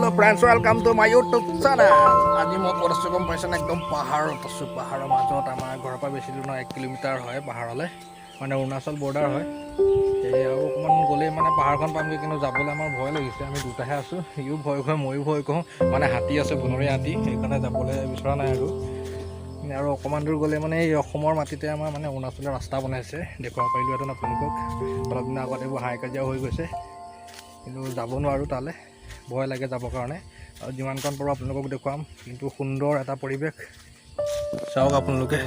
Hello friends, welcome to my YouTube channel. আজি মই ক'ত আছোঁ গম পাইছেনে? একদম পাহাৰত আছোঁ। পাহাৰৰ মাজত আমাৰ ঘৰৰ পৰা বেছি দূৰ নহয়, 1 কিলোমিটাৰ হয় পাহাৰলৈ, মানে অৰুণাচল বৰ্ডাৰ হয়। এই আৰু অকণমান গ'লেই মানে পাহাৰখন পামগৈ, কিন্তু যাবলৈ আমাৰ ভয় লাগিছে। আমি দুটাহে আছোঁ, সিও ভয় কৰে ময়ো ভয় কৰোঁ। মানে হাতী আছে, বনৰীয়া হাতী, সেইকাৰণে যাবলৈ বিচৰা নাই আৰু অকণমান দূৰ গ'লে মানে এই অসমৰ মাটিতে আমাৰ মানে অৰুণাচলৰ ৰাস্তা বনাইছে, দেখুৱাব পাৰিলোঁ হেঁতেন আপোনালোকক। অলপ দিনৰ আগত এইবোৰ হাই কাজিয়া হৈ গৈছে, কিন্তু যাব নোৱাৰোঁ তালৈ, ভয় লাগে যাবৰ কাৰণে। আৰু যিমানকণ পাৰোঁ আপোনালোকক দেখুৱাম, কিন্তু সুন্দৰ এটা পৰিৱেশ চাওক আপোনালোকে।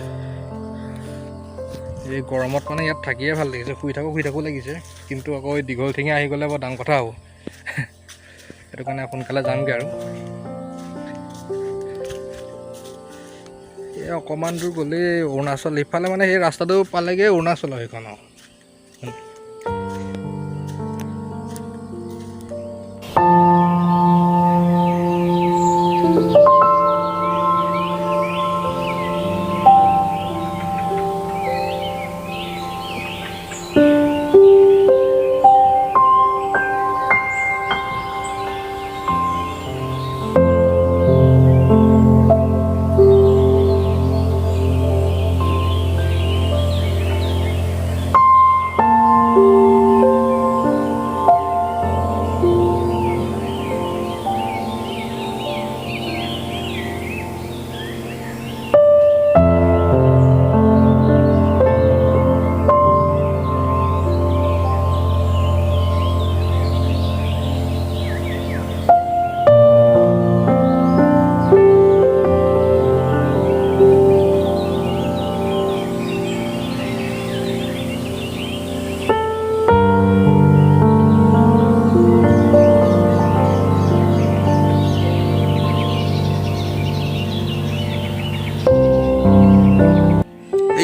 এই গৰমত মানে ইয়াত থাকিয়ে ভাল লাগিছে, শুই থাকোঁ লাগিছে, কিন্তু আকৌ এই দীঘল ঠেঙি আহি গ'লে বৰ ডাঙৰ কথা হ'ব। সেইটো কাৰণে সোনকালে যামগৈ আৰু। এই অকণমান দূৰ গ'লেই অৰুণাচল, ইফালে মানে সেই ৰাস্তাটো পালেগৈ অৰুণাচলৰ সেইখন।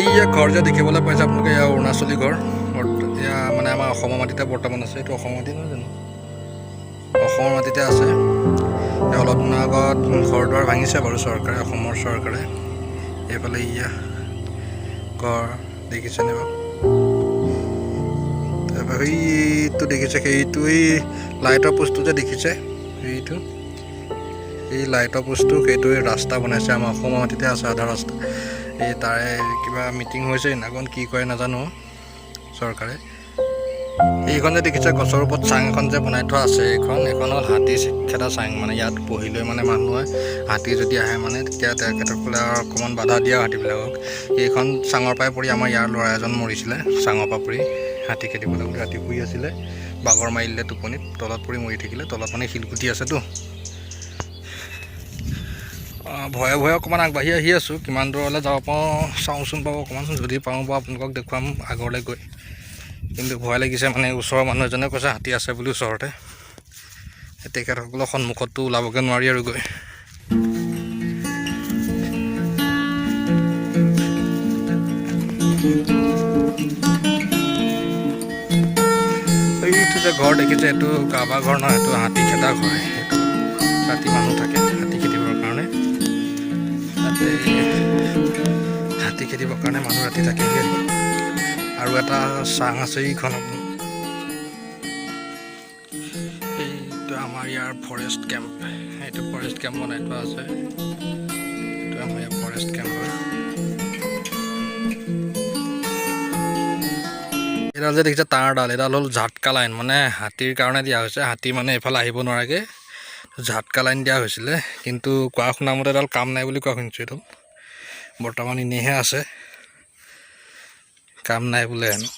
এইয়া ঘৰ যে দেখিবলৈ পাইছে আপোনালোকে, এয়া অৰুণাচলী ঘৰ। এয়া মানে আমাৰ অসমৰ মাটিতে বৰ্তমান আছে। এইটো অসমৰ মাটি নহয় জানো? অসমৰ মাটিতে আছে। অলপ দিনৰ আগত ঘৰ দুৱাৰ ভাঙিছে বাৰু চৰকাৰে, অসমৰ চৰকাৰে। এইফালে ইয়া ঘৰ দেখিছেনে বাৰু? তাৰপৰা সেইটো দেখিছে, সেইটো এই লাইটৰ পোষ্টটো যে দেখিছে, সেইটো এই লাইটৰ পোষ্টটো, সেইটোৱে ৰাস্তা বনাইছে। আমাৰ অসমৰ মাটিতে আছে আধা ৰাস্তা। এই তাৰে কিবা মিটিং হৈছে সেইদিনাখন, কি কৰে নাজানো চৰকাৰে। এইখন যে দেখিছে গছৰ ওপৰত চাং এখন যে বনাই থোৱা আছে, এইখন হ'ল হাতী খেদা চাং। মানে ইয়াত বহি লৈ মানে মানুহে হাতী যদি আহে মানে, তেতিয়া তেখেতসকলে আৰু অকণমান বাধা দিয়া হাতীবিলাকক। এইখন চাঙৰ পৰাই পৰি আমাৰ ইয়াৰ ল'ৰা এজন মৰিছিলে, চাঙৰ পৰা পৰি হাতী খেদিবলৈ বুলি ৰাতি শুই আছিলে, বাগৰ মাৰি দিলে টোপনিত, তলত পৰি মৰি থাকিলে। তলত মানে শিলগুটি আছেতো। ভয়ে ভয়ে অকণমান আগবাঢ়ি আহি আছোঁ, কিমান দূৰলৈ যাব পাৰোঁ চাওঁচোন বাৰু অকণমান। যদি পাৰোঁ বাৰু আপোনালোকক দেখুৱাম আগলৈ গৈ, কিন্তু ভয় লাগিছে। মানে ওচৰৰ মানুহ এজনে কৈছে হাতী আছে বুলি ওচৰতে। তেখেতসকলৰ সন্মুখততো ওলাবগৈ নোৱাৰি আৰু গৈ। এইটো যে ঘৰ দেখিছে, এইটো কাৰোবাৰ ঘৰ নহয়, এইটো হাতী খেদা ঘৰ। সেইটো ৰাতি মানুহ থাকে হাতী খেদিবৰ কাৰণে। তাতে হাতী খেদিবৰ কাৰণে মানুহ ৰাতি থাকেগৈ। আৰু এটা চাং আছে এইখন। এইটো আমাৰ ইয়াৰ ফৰেষ্ট কেম্প, এইটো ফৰেষ্ট কেম্প বনাই থোৱা আছে। এইটো আমাৰ ইয়াৰ ফৰেষ্ট কেম্প হয়। এইডাল যে দেখিছে তাঁৰডাল, এইডাল হ'ল ঝাটকা লাইন। মানে হাতীৰ কাৰণে দিয়া হৈছে, হাতী মানে এইফালে আহিব নোৱাৰাকৈ ঝাটকা লাইন দিয়া হৈছিলে। কিন্তু কোৱা শুনা মতে এডাল কাম নাই বুলি কোৱা শুনিছোঁ। এইডাল বৰ্তমান এনেইহে আছে, কাম নাই বোলে হেনো।